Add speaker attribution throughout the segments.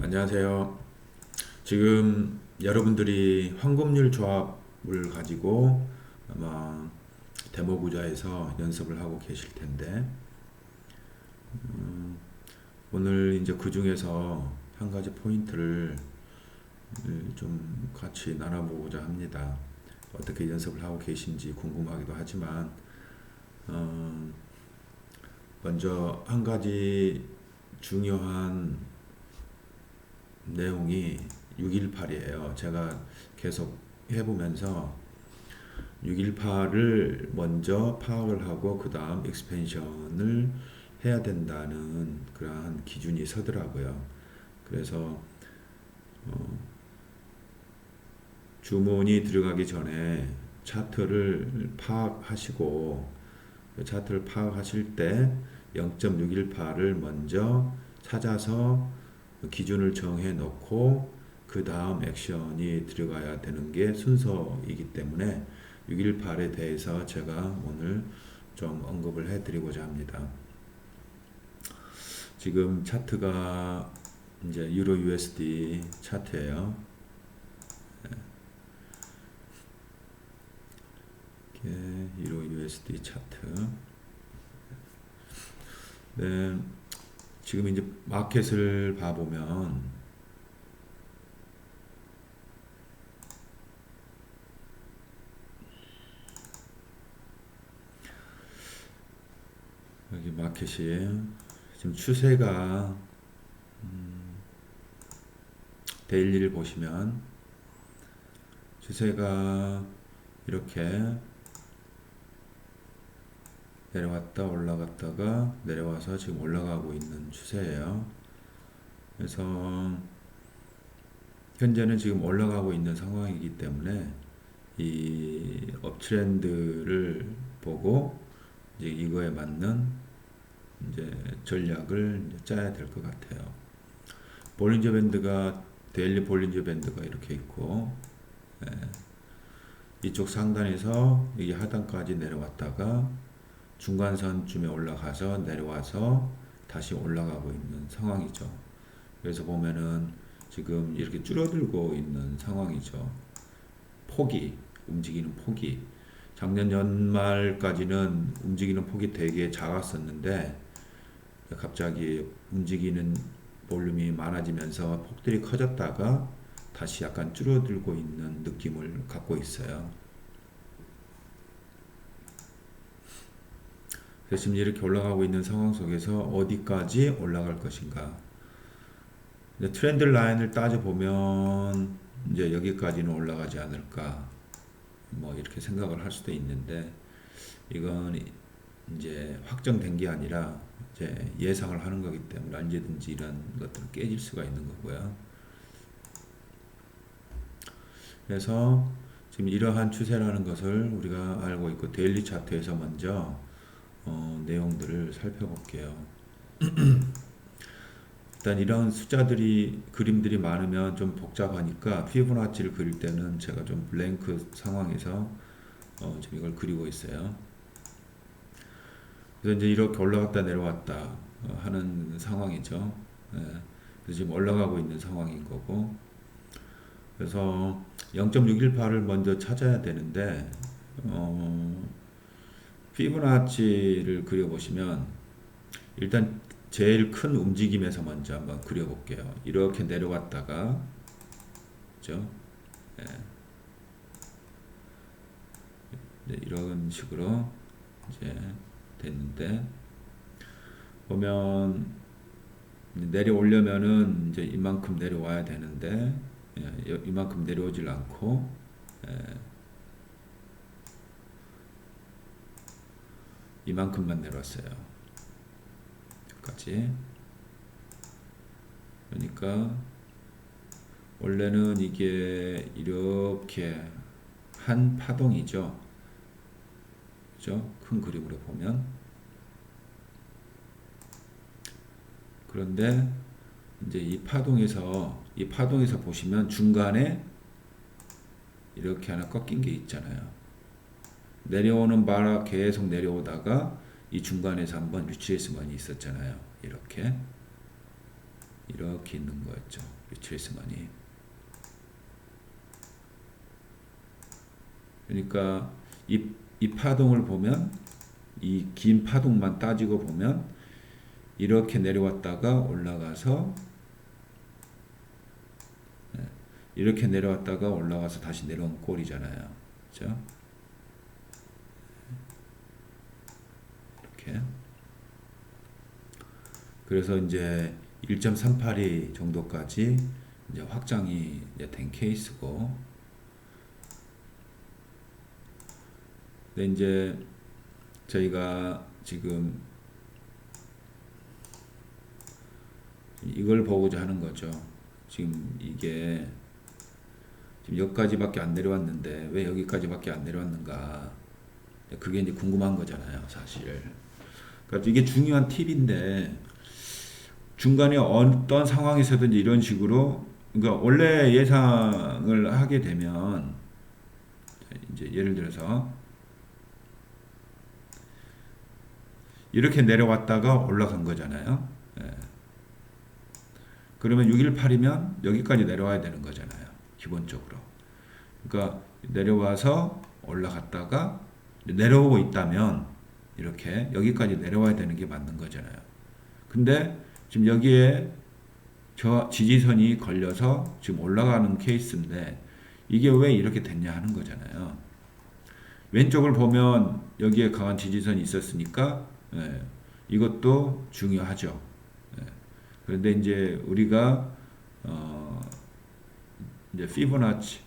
Speaker 1: 안녕하세요. 지금 여러분들이 황금률 조합을 가지고 아마 데모구자에서 연습을 하고 계실 텐데, 오늘 이제 그 중에서 한 가지 포인트를 좀 같이 나눠보고자 합니다. 어떻게 연습을 하고 계신지 궁금하기도 하지만, 어, 먼저 한 가지 중요한 내용이 618이에요. 제가 계속 해보면서 618을 먼저 파악을 하고 그 다음 익스펜션을 해야 된다는 그러한 기준이 서더라고요. 그래서 주문이 들어가기 전에 차트를 파악하시고 차트를 파악하실 때 0.618을 먼저 찾아서 기준을 정해 놓고 그 다음 액션이 들어가야 되는 게 순서이기 때문에 618에 대해서 제가 오늘 좀 언급을 해 드리고자 합니다. 지금 차트가 이제 유로 USD 차트예요. 유로 USD 차트. 네, 지금 이제 마켓을 봐보면 여기 마켓이 지금 추세가 데일리를 보시면 추세가 이렇게 내려왔다 올라갔다가 내려와서 지금 올라가고 있는 추세예요. 그래서 현재는 지금 올라가고 있는 상황이기 때문에 이 업트렌드를 보고 이제 이거에 맞는 이제 전략을 이제 짜야 될 것 같아요. 볼린저 밴드가 데일리 볼린저 밴드가 이렇게 있고, 예, 이쪽 상단에서 이 하단까지 내려왔다가 중간선쯤에 올라가서 내려와서 다시 올라가고 있는 상황이죠. 그래서 보면은 지금 이렇게 줄어들고 있는 상황이죠. 폭이, 움직이는 폭이. 작년 연말까지는 움직이는 폭이 되게 작았었는데 갑자기 움직이는 볼륨이 많아지면서 폭들이 커졌다가 다시 약간 줄어들고 있는 느낌을 갖고 있어요. 그래서 지금 이렇게 올라가고 있는 상황 속에서 어디까지 올라갈 것인가. 이제 트렌드 라인을 따져보면 이제 여기까지는 올라가지 않을까. 뭐 이렇게 생각을 할 수도 있는데 이건 이제 확정된 게 아니라 이제 예상을 하는 거기 때문에 언제든지 이런 것들은 깨질 수가 있는 거고요. 그래서 지금 이러한 추세라는 것을 우리가 알고 있고 데일리 차트에서 먼저 내용들을 살펴볼게요. 일단 이런 숫자들이 그림들이 많으면 좀 복잡하니까 피보나치를 그릴 때는 제가 좀 블랭크 상황에서 지금 이걸 그리고 있어요. 그래서 이제 이렇게 올라갔다 내려왔다 하는 상황이죠. 예. 그래서 지금 올라가고 있는 상황인 거고. 그래서 0.618을 먼저 찾아야 되는데 피보나치를 그려보시면 일단 제일 큰 움직임에서 먼저 한번 그려볼게요. 이렇게 내려왔다가 그죠? 예. 이런 식으로 이제 됐는데 보면 내려오려면은 이제 이만큼 내려와야 되는데 이만큼 내려오질 않고 이만큼만 내려왔어요. 여기까지. 그러니까 원래는 이게 이렇게 한 파동이죠. 그죠? 큰 그림으로 보면. 그런데 이제 이 파동에서 보시면 중간에 이렇게 하나 꺾인 게 있잖아요. 내려오는 바라 계속 내려오다가 이 중간에서 한번 리트레이스먼이 있었잖아요. 이렇게 이렇게 있는 거였죠. 리트레이스먼이. 그러니까 이 파동을 보면, 이 긴 파동만 따지고 보면 이렇게 내려왔다가 올라가서, 이렇게 내려왔다가 올라가서 다시 내려온 꼴이잖아요. 그렇죠? 이렇게. 그래서 이제 1.382 정도까지 이제 확장이 이제 된 케이스고, 근데 이제 저희가 지금 이걸 보고자 하는 거죠. 지금 이게 지금 여기까지밖에 안 내려왔는데 왜 여기까지밖에 안 내려왔는가? 그게 이제 궁금한 거잖아요, 사실. 그러니까 이게 중요한 팁인데, 중간에 어떤 상황에서든지 이런 식으로, 그러니까 원래 예상을 하게 되면, 이제 예를 들어서 이렇게 내려왔다가 올라간 거잖아요. 예. 그러면 618이면 여기까지 내려와야 되는 거잖아요, 기본적으로. 그러니까 내려와서 올라갔다가 내려오고 있다면 이렇게 여기까지 내려와야 되는 게 맞는 거잖아요. 근데 지금 여기에 저 지지선이 걸려서 지금 올라가는 케이스인데 이게 왜 이렇게 됐냐 하는 거잖아요. 왼쪽을 보면 여기에 강한 지지선이 있었으니까, 예, 이것도 중요하죠. 예. 그런데 이제 우리가 이제 피보나치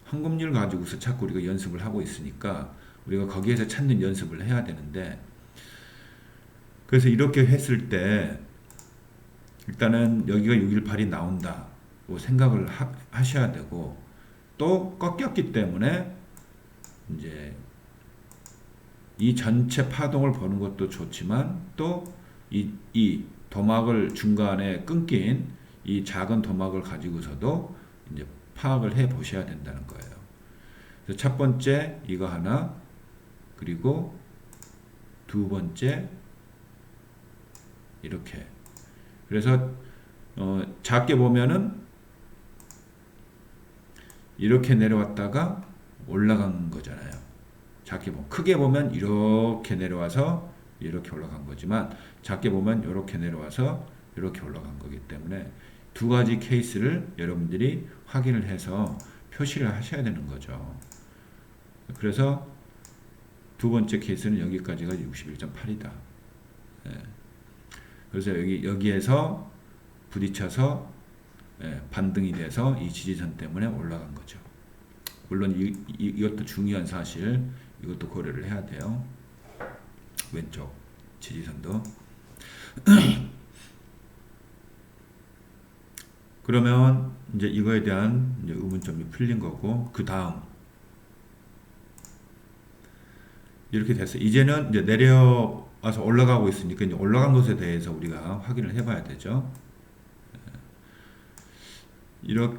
Speaker 1: 황금률 가지고서 자꾸 우리가 연습을 하고 있으니까 우리가 거기에서 찾는 연습을 해야 되는데, 그래서 이렇게 했을 때 일단은 여기가 618이 나온다고 생각을 하셔야 되고, 또 꺾였기 때문에 이제 이 전체 파동을 보는 것도 좋지만 또 이 도막을 중간에 끊긴 이 작은 도막을 가지고서도 이제 파악을 해 보셔야 된다는 거예요. 그래서 첫 번째 이거 하나, 그리고 두 번째 이렇게. 그래서 작게 보면은 이렇게 내려왔다가 올라간 거잖아요. 작게 보면, 크게 보면 이렇게 내려와서 이렇게 올라간 거지만 작게 보면 이렇게 내려와서 이렇게 올라간 거기 때문에 두 가지 케이스를 여러분들이 확인을 해서 표시를 하셔야 되는 거죠. 그래서 두 번째 케이스는 여기까지가 61.8이다. 예. 그래서 여기에서 부딪혀서, 예, 반등이 돼서 이 지지선 때문에 올라간 거죠. 물론 이것도 중요한 사실, 이것도 고려를 해야 돼요. 왼쪽 지지선도. 그러면 이제 이거에 대한 이제 의문점이 풀린 거고, 그 다음 이렇게 됐어요. 이제는 이제 내려와서 올라가고 있으니까 이제 올라간 것에 대해서 우리가 확인을 해봐야 되죠. 이렇게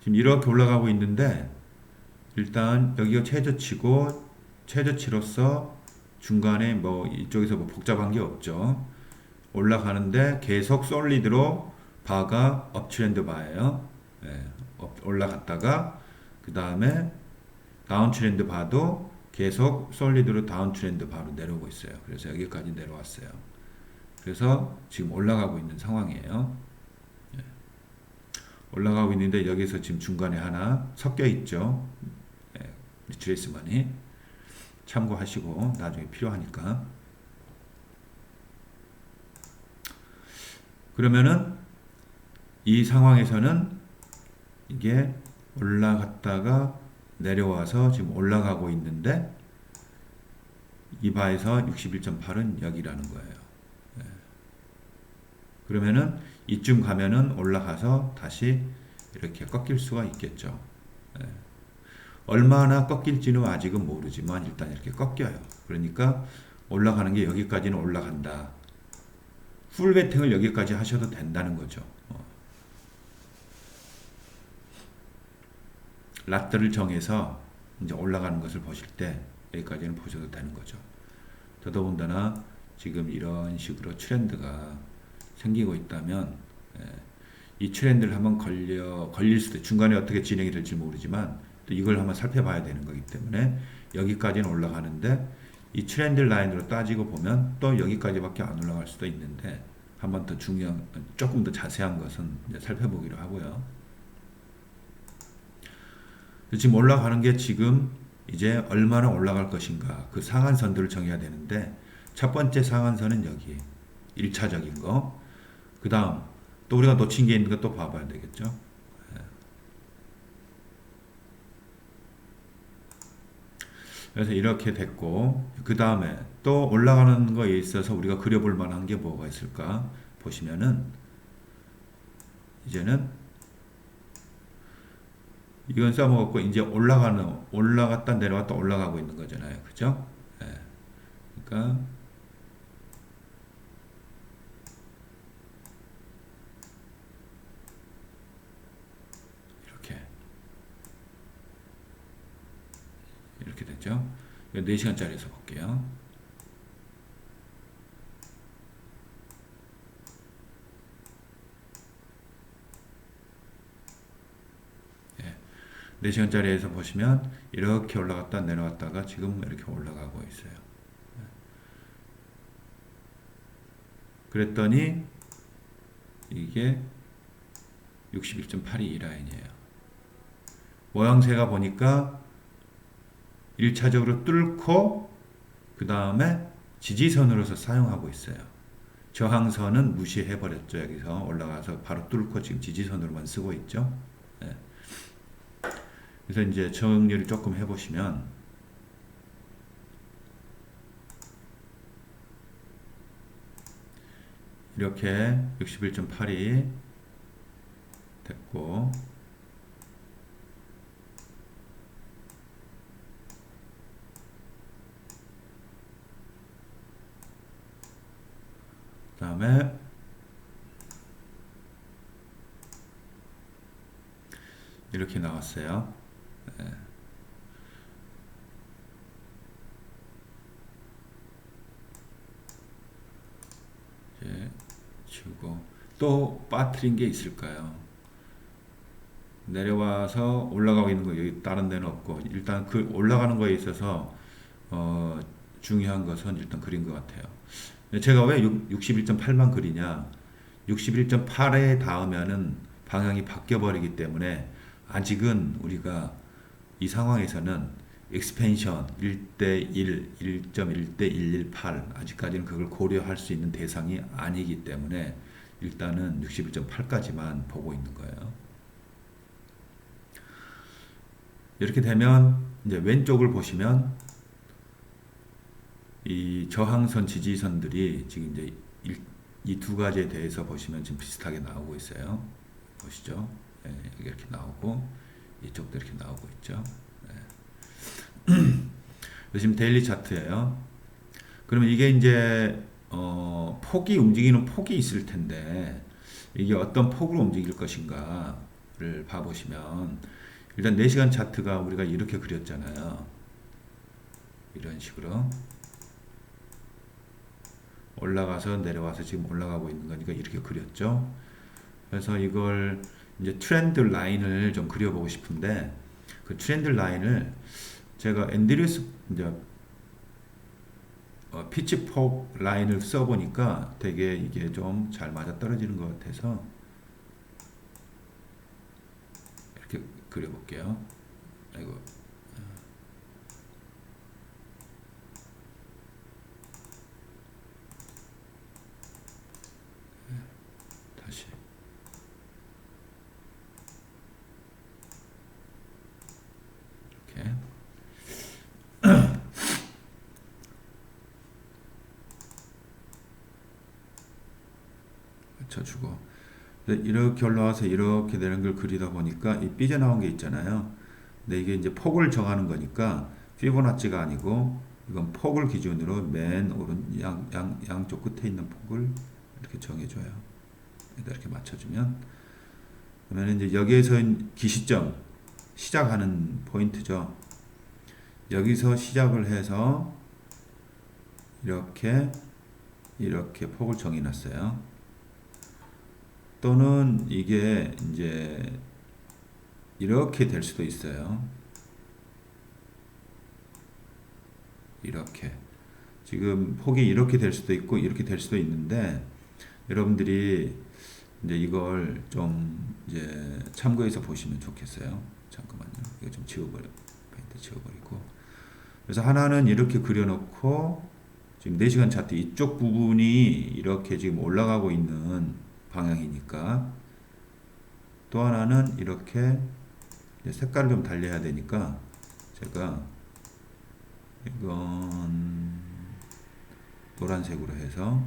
Speaker 1: 지금 이렇게 올라가고 있는데, 일단 여기가 최저치고, 최저치로서 중간에 뭐 이쪽에서 뭐 복잡한 게 없죠. 올라가는데 계속 솔리드로 바가 업트렌드 바예요. 예, 올라갔다가 그 다음에 다운트렌드 바도 계속 솔리드로 다운트렌드 바로 내려오고 있어요. 그래서 여기까지 내려왔어요. 그래서 지금 올라가고 있는 상황이에요. 예. 올라가고 있는데 여기서 지금 중간에 하나 섞여 있죠. 예, 리트레이스먼이 참고하시고 나중에 필요하니까. 그러면은 이 상황에서는 이게 올라갔다가 내려와서 지금 올라가고 있는데 이 바에서 61.8은 여기라는 거예요. 예. 그러면은 이쯤 가면은 올라가서 다시 이렇게 꺾일 수가 있겠죠. 예. 얼마나 꺾일지는 아직은 모르지만 일단 이렇게 꺾여요. 그러니까 올라가는 게 여기까지는 올라간다. 풀 베팅을 여기까지 하셔도 된다는 거죠. 랏들을 정해서 이제 올라가는 것을 보실 때 여기까지는 보셔도 되는 거죠. 더더군다나 지금 이런 식으로 트렌드가 생기고 있다면 이 트렌드를 한번 걸릴 수도 중간에 어떻게 진행이 될지 모르지만 또 이걸 한번 살펴봐야 되는 거기 때문에 여기까지는 올라가는데 이 트렌드 라인으로 따지고 보면 또 여기까지밖에 안 올라갈 수도 있는데 한번 더 중요한 조금 더 자세한 것은 이제 살펴보기로 하고요. 지금 올라가는 게 지금 이제 얼마나 올라갈 것인가 그 상한선들을 정해야 되는데 첫 번째 상한선은 여기 1차적인 거 그 다음 또 우리가 놓친 게 있는 거 또 봐봐야 되겠죠. 그래서 이렇게 됐고 그 다음에 또 올라가는 거에 있어서 우리가 그려볼 만한 게 뭐가 있을까 보시면은 이제는 이건 써먹었고 이제 올라갔다 내려왔다 올라가고 있는 거잖아요. 그죠? 그러니까 이렇게 됐죠. 4시간짜리에서 볼게요. 예, 4시간짜리에서 보시면 이렇게 올라갔다 내려왔다가 지금 이렇게 올라가고 있어요. 그랬더니 이게 61.82 이 라인이에요. 모양새가 보니까 1차적으로 뚫고 그 다음에 지지선으로서 사용하고 있어요. 저항선은 무시해버렸죠. 여기서 올라가서 바로 뚫고 지금 지지선으로만 쓰고 있죠. 네. 그래서 이제 정리를 조금 해보시면 이렇게 61.82 됐고 그 다음에 이렇게 나왔어요. 네. 이제 치우고 또 빠뜨린 게 있을까요? 내려와서 올라가고 있는 거 여기 다른 데는 없고 일단 그 올라가는 거에 있어서 중요한 것은 일단 그린 것 같아요. 제가 왜 61.8만 그리냐? 61.8에 닿으면은 방향이 바뀌어 버리기 때문에 아직은 우리가 이 상황에서는 익스펜션 1대1, 1.1대 118 아직까지는 그걸 고려할 수 있는 대상이 아니기 때문에 일단은 61.8까지만 보고 있는 거예요. 이렇게 되면 이제 왼쪽을 보시면 이 저항선 지지선들이 지금 이제 이 두 가지에 대해서 보시면 지금 비슷하게 나오고 있어요. 보시죠. 네, 이렇게 나오고 이쪽도 이렇게 나오고 있죠. 네. 지금 데일리 차트예요. 그러면 이게 이제 폭이 움직이는 폭이 있을 텐데 이게 어떤 폭으로 움직일 것인가를 봐보시면 일단 4시간 차트가 우리가 이렇게 그렸잖아요. 이런 식으로 올라가서 내려와서 지금 올라가고 있는 거니까 이렇게 그렸죠. 그래서 이걸 이제 트렌드 라인을 좀 그려보고 싶은데 그 트렌드 라인을 제가 앤드류스 이제 피치폭 라인을 써보니까 되게 이게 좀 잘 맞아 떨어지는 것 같아서 이렇게 그려볼게요. 아이고. 다시. 이렇게. 맞춰주고. 이렇게 올라와서 이렇게 되는 걸 그리다 보니까 이 삐져나온 게 있잖아요. 근데 이게 이제 폭을 정하는 거니까 피보나치가 아니고 이건 폭을 기준으로 맨 오른 양쪽 끝에 있는 폭을 이렇게 정해줘요. 이렇게 맞춰주면 그러면 이제 여기에서 기시점 시작하는 포인트죠. 여기서 시작을 해서 이렇게 폭을 정해놨어요. 또는 이게 이제 이렇게 될 수도 있어요. 이렇게 지금 폭이 이렇게 될 수도 있고 이렇게 될 수도 있는데 여러분들이 이제 이걸 좀 이제 참고해서 보시면 좋겠어요. 잠깐만요. 이거 좀 페인트 지워버리고. 그래서 하나는 이렇게 그려놓고 지금 4시간 차트 이쪽 부분이 이렇게 지금 올라가고 있는 방향이니까 또 하나는 이렇게 색깔을 좀 달려야 되니까 제가 이건 노란색으로 해서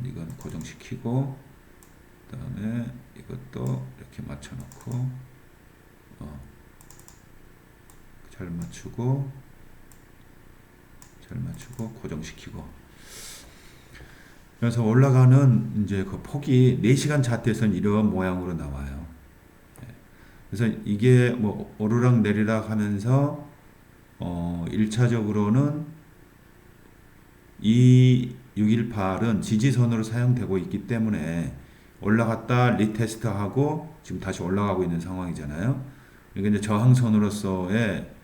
Speaker 1: 이건 고정시키고 그 다음에 이것도 이렇게 맞춰놓고 잘 맞추고 고정시키고 그래서 올라가는 이제 그 폭이 4시간 차트에서는 이런 모양으로 나와요. 그래서 이게 뭐 오르락 내리락 하면서 1차적으로는 이 618은 지지선으로 사용되고 있기 때문에 올라갔다 리테스트하고 지금 다시 올라가고 있는 상황이잖아요. 그러니까 이제 저항선으로서의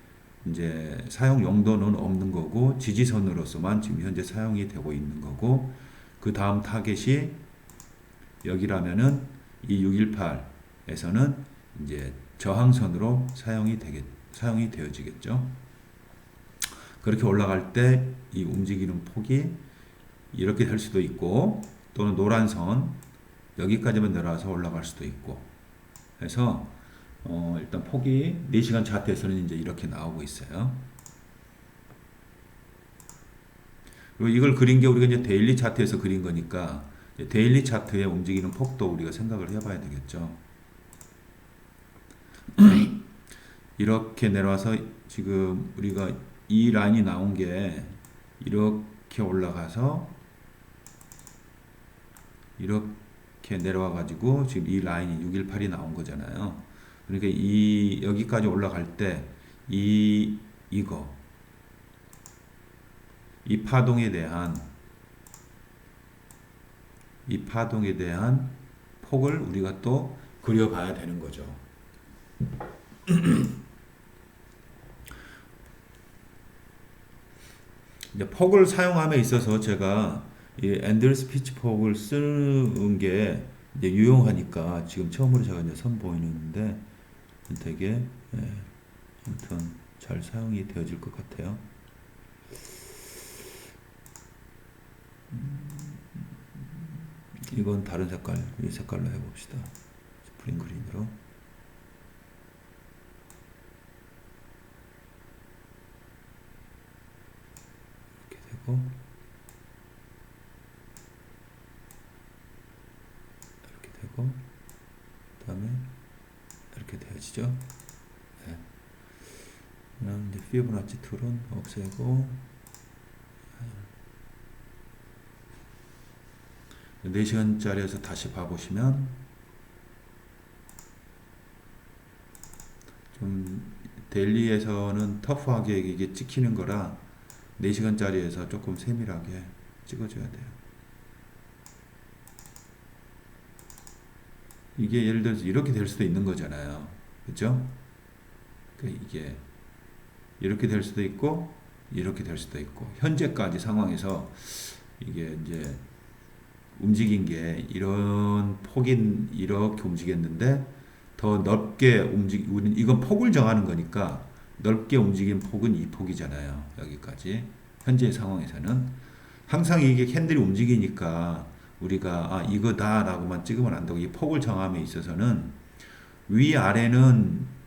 Speaker 1: 이제 사용 용도는 없는 거고 지지선으로서만 지금 현재 사용이 되고 있는 거고 그 다음 타겟이 여기라면은 이 618에서는 이제 저항선으로 사용이 되어지겠죠. 그렇게 올라갈 때 이 움직이는 폭이 이렇게 될 수도 있고 또는 노란 선 여기까지만 내려와서 올라갈 수도 있고 해서 일단 폭이 4시간 차트에서는 이제 이렇게 나오고 있어요. 그리고 이걸 그린 게 우리가 이제 데일리 차트에서 그린 거니까 데일리 차트에 움직이는 폭도 우리가 생각을 해봐야 되겠죠. 이렇게 내려와서 지금 우리가 이 라인이 나온 게 이렇게 올라가서 이렇게 내려와 가지고 지금 이 라인이 618이 나온 거잖아요. 그러니까 여기까지 올라갈 때 이 파동에 대한 폭을 우리가 또 그려봐야 되는 거죠. 이제 폭을 사용함에 있어서 제가 이 앤더스 피치 폭을 쓰는 게 이제 유용하니까 지금 처음으로 제가 이제 선보이는데 되게 아무튼 잘 사용이 되어질 것 같아요. 이건 다른 색깔, 이 색깔로 해봅시다. 스프링 그린으로. 이렇게 되고, 이렇게 되고, 그 다음에 이렇게 되어지죠. 네. 그럼 이제 피보나치 툴은 없애고, 4시간짜리에서 다시 봐보시면 좀 데일리에서는 터프하게 이게 찍히는 거라 4시간짜리에서 조금 세밀하게 찍어줘야 돼요. 이게 예를 들어서 이렇게 될 수도 있는 거잖아요. 그죠? 이게 이렇게 될 수도 있고 이렇게 될 수도 있고 현재까지 상황에서 이게 이제 움직인 게 이런 폭인 이렇게 움직였는데 더 넓게 우리는 이건 폭을 정하는 거니까 넓게 움직인 폭은 이 폭이잖아요. 여기까지 현재 상황에서는 항상 이게 캔들이 움직이니까 우리가 이거다라고만 찍으면 안 되고 이 폭을 정함에 있어서는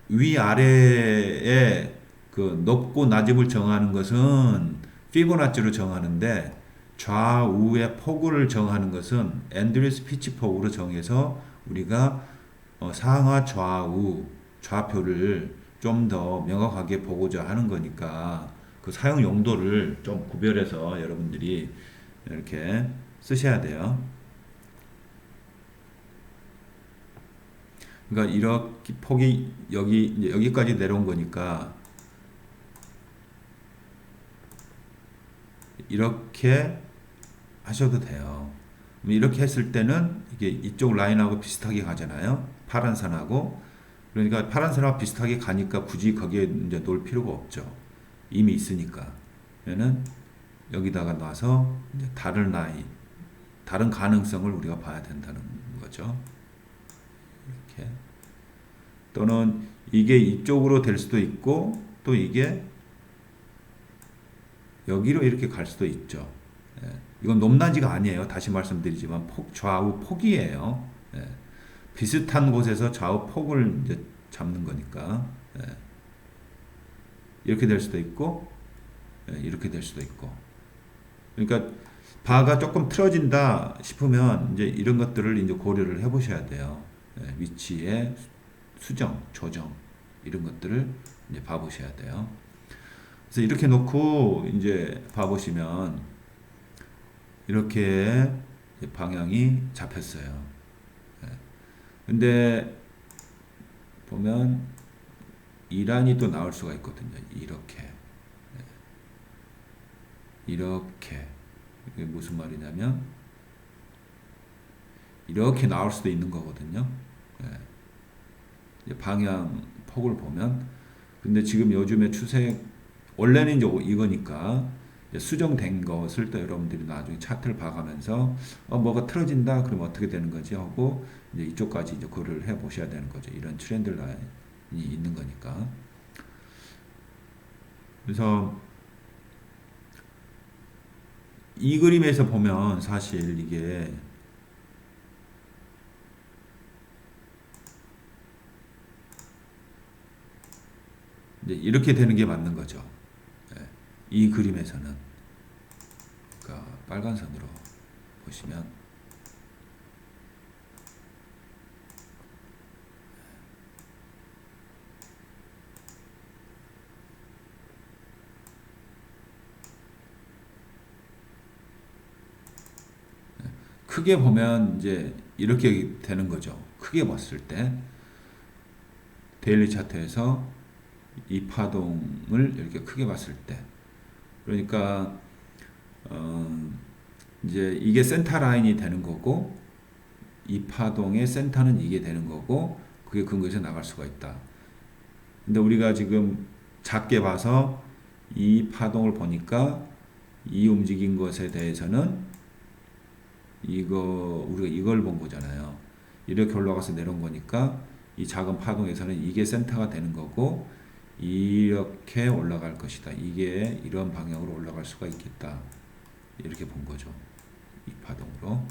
Speaker 1: 위아래의 그 높고 낮음을 정하는 것은 피보나치로 정하는데 좌우의 폭을 정하는 것은 앤드레스 피치 폭으로 정해서 우리가 상하 좌우 좌표를 좀 더 명확하게 보고자 하는 거니까 그 사용 용도를 좀 구별해서 여러분들이 이렇게 쓰셔야 돼요. 그러니까 이렇게 폭이 여기까지 내려온 거니까 이렇게 하셔도 돼요. 이렇게 했을 때는 이게 이쪽 라인하고 비슷하게 가잖아요. 파란 선하고. 그러니까 파란 선하고 비슷하게 가니까 굳이 거기에 이제 놓을 필요가 없죠. 이미 있으니까. 얘는 여기다가 놔서 이제 다른 라인, 다른 가능성을 우리가 봐야 된다는 거죠. 이렇게. 또는 이게 이쪽으로 될 수도 있고, 또 이게 여기로 이렇게 갈 수도 있죠. 예. 이건 높낮이가 아니에요. 다시 말씀드리지만 좌우 폭이에요. 예. 비슷한 곳에서 좌우 폭을 이제 잡는 거니까. 예. 이렇게 될 수도 있고, 예. 이렇게 될 수도 있고. 그러니까 바가 조금 틀어진다 싶으면 이제 이런 것들을 이제 고려를 해보셔야 돼요. 예. 위치의 수정, 조정 이런 것들을 이제 봐보셔야 돼요. 그래서 이렇게 놓고 이제 봐보시면 이렇게 방향이 잡혔어요. 근데 보면 이란이 또 나올 수가 있거든요. 이렇게. 이렇게. 이게 무슨 말이냐면 이렇게 나올 수도 있는 거거든요. 방향 폭을 보면. 근데 지금 요즘의 추세 원래는 이제 이거니까 수정된 것을 또 여러분들이 나중에 차트를 봐가면서 뭐가 틀어진다 그러면 어떻게 되는 거지 하고 이제 이쪽까지 이제 고려를 해 보셔야 되는 거죠. 이런 트렌드 라인이 있는 거니까. 그래서 이 그림에서 보면 사실 이게 이제 이렇게 되는 게 맞는 거죠. 이 그림에서는. 그러니까 빨간 선으로 보시면 크게 보면 이제 이렇게 되는 거죠. 크게 봤을 때 데일리 차트에서 이 파동을 이렇게 크게 봤을 때 그러니까 이제 이게 센터 라인이 되는 거고 이 파동의 센터는 이게 되는 거고 그게 근거에서 나갈 수가 있다. 근데 우리가 지금 작게 봐서 이 파동을 보니까 이 움직인 것에 대해서는 우리가 이걸 본 거잖아요. 이렇게 올라가서 내려온 거니까 이 작은 파동에서는 이게 센터가 되는 거고 이렇게 올라갈 것이다. 이게 이런 방향으로 올라갈 수가 있겠다. 이렇게 본 거죠. 이 파동으로.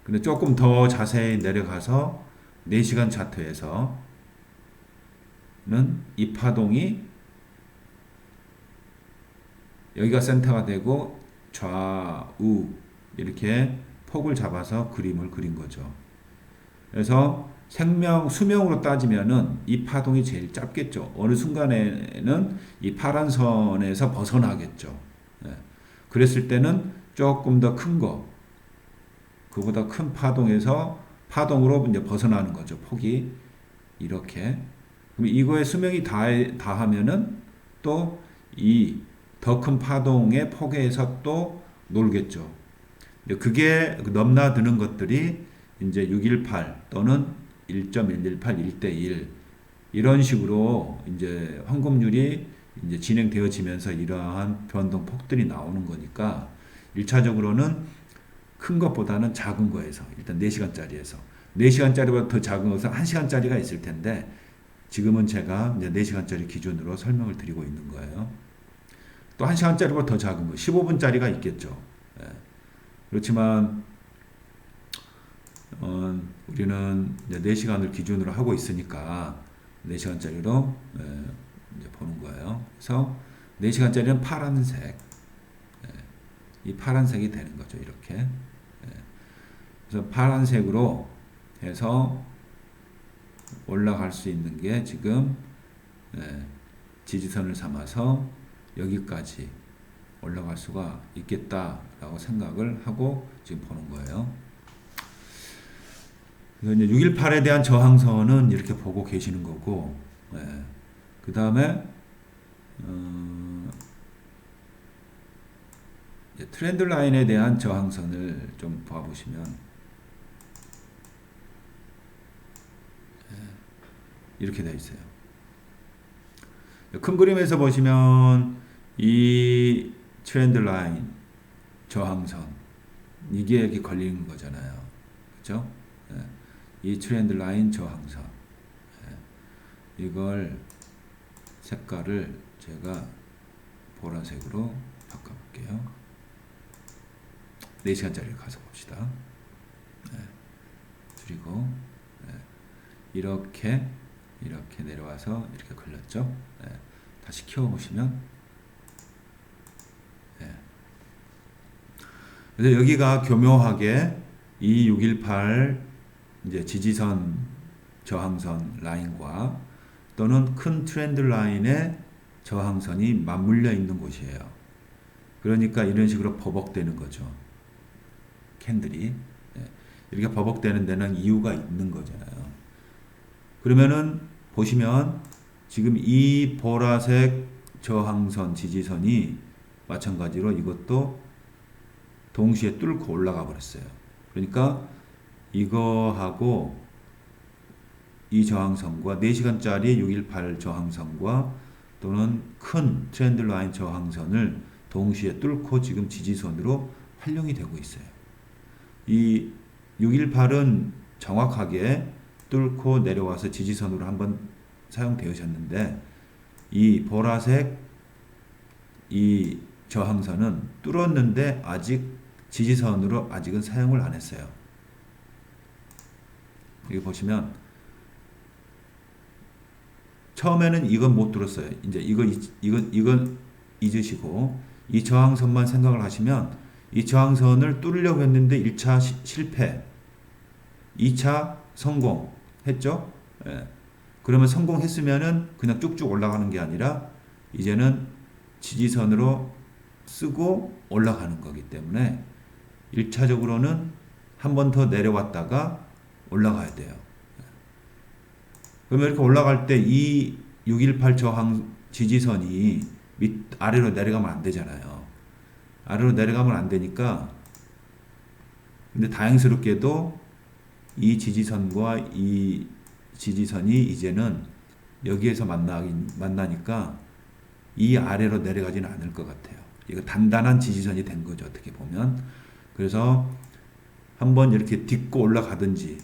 Speaker 1: 근데 조금 더 자세히 내려가서 4시간 차트에서는 이 파동이 여기가 센터가 되고 좌우 이렇게 폭을 잡아서 그림을 그린 거죠. 그래서 수명으로 따지면은 이 파동이 제일 짧겠죠. 어느 순간에는 이 파란 선에서 벗어나겠죠. 그랬을 때는 조금 더 큰 거, 그보다 큰 파동으로 이제 벗어나는 거죠. 폭이 이렇게. 그럼 이거의 수명이 다하면은 또 이 더 큰 파동의 폭에서 또 놀겠죠. 그게 넘나드는 것들이 이제 618 또는 1.118, 1대1 이런 식으로 이제 황금률이 이제 진행되어지면서 이러한 변동폭들이 나오는 거니까 1차적으로는 큰 것보다는 작은 거에서 일단 4시간짜리에서 4시간짜리보다 더 작은 것은 1시간짜리가 있을 텐데 지금은 제가 이제 4시간짜리 기준으로 설명을 드리고 있는 거예요. 또 1시간짜리보다 더 작은 거 15분짜리가 있겠죠. 그렇지만 우리는 이제 4시간을 기준으로 하고 있으니까 4시간짜리로 이제 보는 거예요. 그래서 4시간짜리는 파란색, 이 파란색이 되는 거죠. 이렇게. 그래서 파란색으로 해서 올라갈 수 있는 게 지금 지지선을 삼아서 여기까지 올라갈 수가 있겠다라고 생각을 하고 지금 보는 거예요. 이제 618에 대한 저항선은 이렇게 보고 계시는 거고, 그 다음에 이제 트렌드 라인에 대한 저항선을 좀 봐보시면 이렇게 되어 있어요. 큰 그림에서 보시면 이 트렌드 라인 저항선 이게 이렇게 걸리는 거잖아요. 그렇죠? 이 트렌드 라인 저항선 이걸 색깔을 제가 보라색으로 바꿔볼게요. 4시간짜리를 가서 봅시다. 그리고 이렇게 내려와서 이렇게 걸렸죠. 다시 키워보시면 그래서 여기가 교묘하게 이 618 이제 지지선 저항선 라인과 또는 큰 트렌드 라인의 저항선이 맞물려 있는 곳이에요. 그러니까 이런 식으로 버벅대는 거죠. 캔들이 이렇게 버벅대는 데는 이유가 있는 거잖아요. 그러면은 보시면 지금 이 보라색 저항선 지지선이 마찬가지로 이것도 동시에 뚫고 올라가 버렸어요. 그러니까 이거하고 이 저항선과 4시간짜리 618 저항선과 또는 큰 트렌드 라인 저항선을 동시에 뚫고 지금 지지선으로 활용이 되고 있어요. 이 618은 정확하게 뚫고 내려와서 지지선으로 한번 사용되셨는데 이 보라색 이 저항선은 뚫었는데 아직 지지선으로 아직은 사용을 안 했어요. 여기 보시면 처음에는 이건 못 뚫었어요. 이제 이건 잊으시고 이 저항선만 생각을 하시면 이 저항선을 뚫으려고 했는데 1차 실패, 2차 성공했죠? 그러면 성공했으면은 그냥 쭉쭉 올라가는 게 아니라 이제는 지지선으로 쓰고 올라가는 거기 때문에 1차적으로는 한 번 더 내려왔다가 올라가야 돼요. 그러면 이렇게 올라갈 때 이 618 저항 지지선이 아래로 내려가면 안 되잖아요. 아래로 내려가면 안 되니까 근데 다행스럽게도 이 지지선과 이 지지선이 이제는 여기에서 만나니까 이 아래로 내려가지는 않을 것 같아요. 이거 단단한 지지선이 된 거죠. 어떻게 보면. 그래서 한번 이렇게 딛고 올라가든지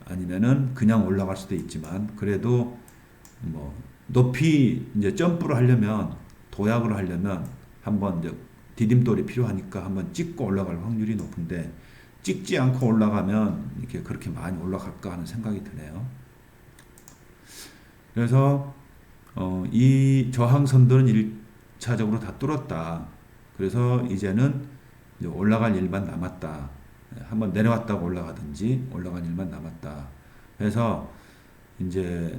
Speaker 1: 아니면은 그냥 올라갈 수도 있지만 그래도 뭐 높이 이제 점프를 하려면 도약을 하려면 한번 이제 디딤돌이 필요하니까 한번 찍고 올라갈 확률이 높은데 찍지 않고 올라가면 이렇게 그렇게 많이 올라갈까 하는 생각이 드네요. 그래서 이 저항선들은 1차적으로 다 뚫었다. 그래서 이제는 이제 올라갈 일만 남았다. 한번 내려왔다가 올라가든지 올라간 일만 남았다. 그래서 이제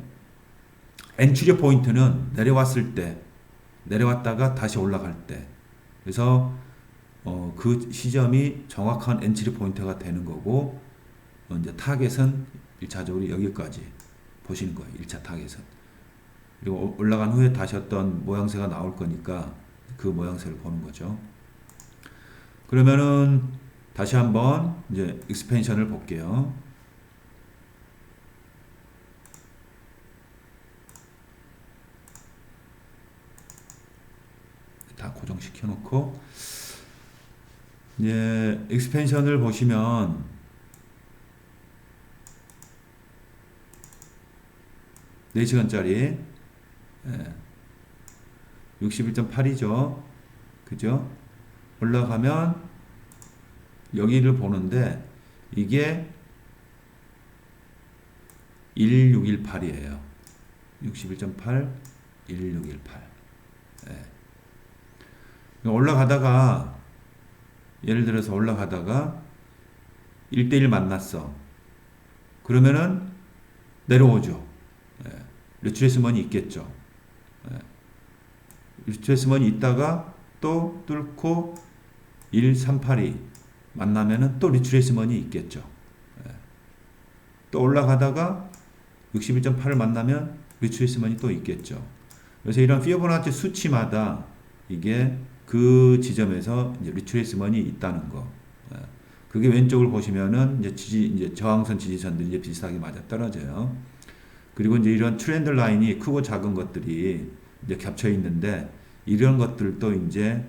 Speaker 1: 엔트리 포인트는 내려왔을 때, 내려왔다가 다시 올라갈 때. 그래서 그 시점이 정확한 엔트리 포인트가 되는 거고 이제 타겟은 1차적으로 여기까지 보시는 거예요. 1차 타겟은. 그리고 올라간 후에 다시 어떤 모양새가 나올 거니까 그 모양새를 보는 거죠. 그러면은 다시 한번 이제 익스펜션을 볼게요. 다 고정시켜 놓고 이제 익스펜션을 보시면 네 시간짜리 61.8이죠. 그죠? 올라가면 여기를 보는데 이게 1618이에요. 61.8, 1618. 올라가다가 예를 들어서 올라가다가 1대1 만났어. 그러면은 내려오죠. 리트레이스먼이 있겠죠. 리트레이스먼이 있다가 또 뚫고 1382 만나면은 또 리트레이스먼이 있겠죠. 또 올라가다가 61.8을 만나면 리트레이스먼이 또 있겠죠. 그래서 이런 피보나치 수치마다 이게 그 지점에서 이제 리트레이스먼이 있다는 거. 예. 그게 왼쪽을 보시면은 이제 저항선 지지선들이 이제 비슷하게 맞아 떨어져요. 그리고 이제 이런 트렌드 라인이 크고 작은 것들이 이제 겹쳐 있는데 이런 것들도 이제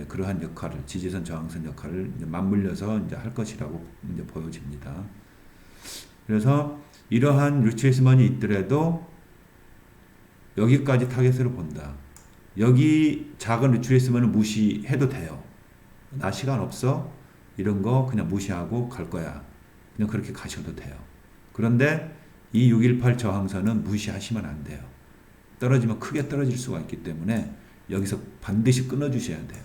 Speaker 1: 그러한 역할을 지지선 저항선 역할을 이제 맞물려서 이제 할 것이라고 이제 보여집니다. 그래서 이러한 리트레이스먼이 있더라도 여기까지 타겟으로 본다. 여기 작은 리트레이스먼을 무시해도 돼요. 나 시간 없어. 이런 거 그냥 무시하고 갈 거야. 그냥 그렇게 가셔도 돼요. 그런데 이 618 저항선은 무시하시면 안 돼요. 떨어지면 크게 떨어질 수가 있기 때문에 여기서 반드시 끊어주셔야 돼요.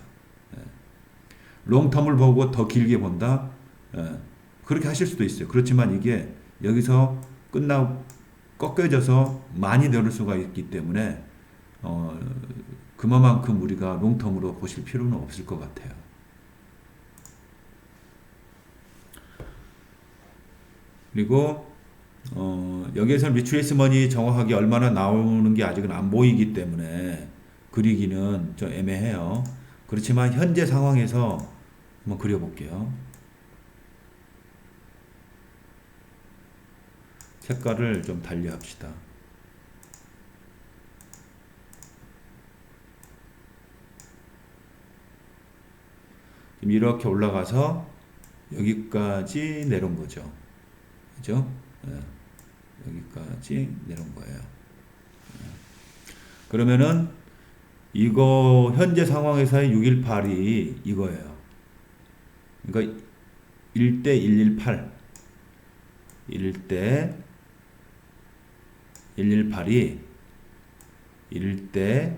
Speaker 1: 롱텀을 보고 더 길게 본다? 그렇게 하실 수도 있어요. 그렇지만 이게 여기서 끝나고 꺾여져서 많이 내릴 수가 있기 때문에 그만큼 우리가 롱텀으로 보실 필요는 없을 것 같아요. 그리고 여기에서 리트레이스먼이 정확하게 얼마나 나오는 게 아직은 안 보이기 때문에 그리기는 좀 애매해요. 그렇지만 현재 상황에서 한번 그려볼게요. 색깔을 좀 달리 합시다. 지금 이렇게 올라가서 여기까지 내려온 거죠. 그죠? 여기까지 내려온 거예요. 그러면은 이거 현재 상황에서의 618이 이거예요. 그러니까 1대 118 1대 118이 1대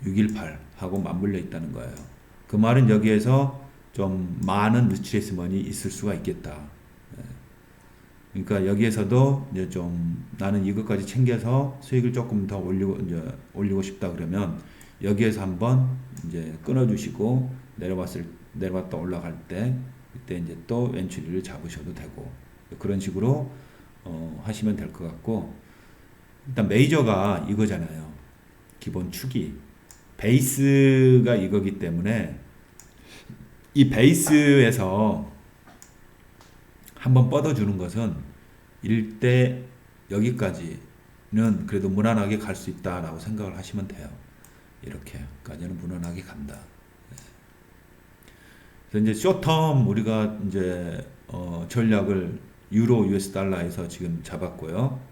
Speaker 1: 618하고 맞물려 있다는 거예요. 그 말은 여기에서 좀 많은 리트레이스먼이 있을 수가 있겠다. 그러니까 여기에서도 이제 좀 나는 이것까지 챙겨서 수익을 조금 더 올리고 싶다 그러면 여기에서 한번 이제 끊어주시고 내려왔다 올라갈 때 그때 이제 또 엔트리를 잡으셔도 되고 그런 식으로 하시면 될 것 같고 일단 메이저가 이거잖아요. 기본 축이 베이스가 이거기 때문에 이 베이스에서 한번 뻗어주는 것은 1대 여기까지는 그래도 무난하게 갈 수 있다라고 생각을 하시면 돼요. 이렇게까지는 무난하게 간다. 그래서 이제 쇼텀 우리가 이제 전략을 유로 US 달러에서 지금 잡았고요.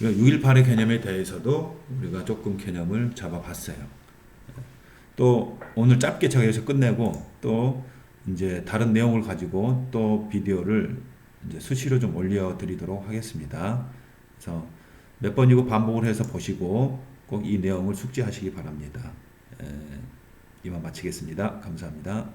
Speaker 1: 618의 개념에 대해서도 우리가 조금 개념을 잡아봤어요. 또 오늘 짧게 제가 여기서 끝내고 또 이제 다른 내용을 가지고 또 비디오를 이제 수시로 좀 올려드리도록 하겠습니다. 그래서 몇 번이고 반복을 해서 보시고 꼭 이 내용을 숙지하시기 바랍니다. 이만 마치겠습니다. 감사합니다.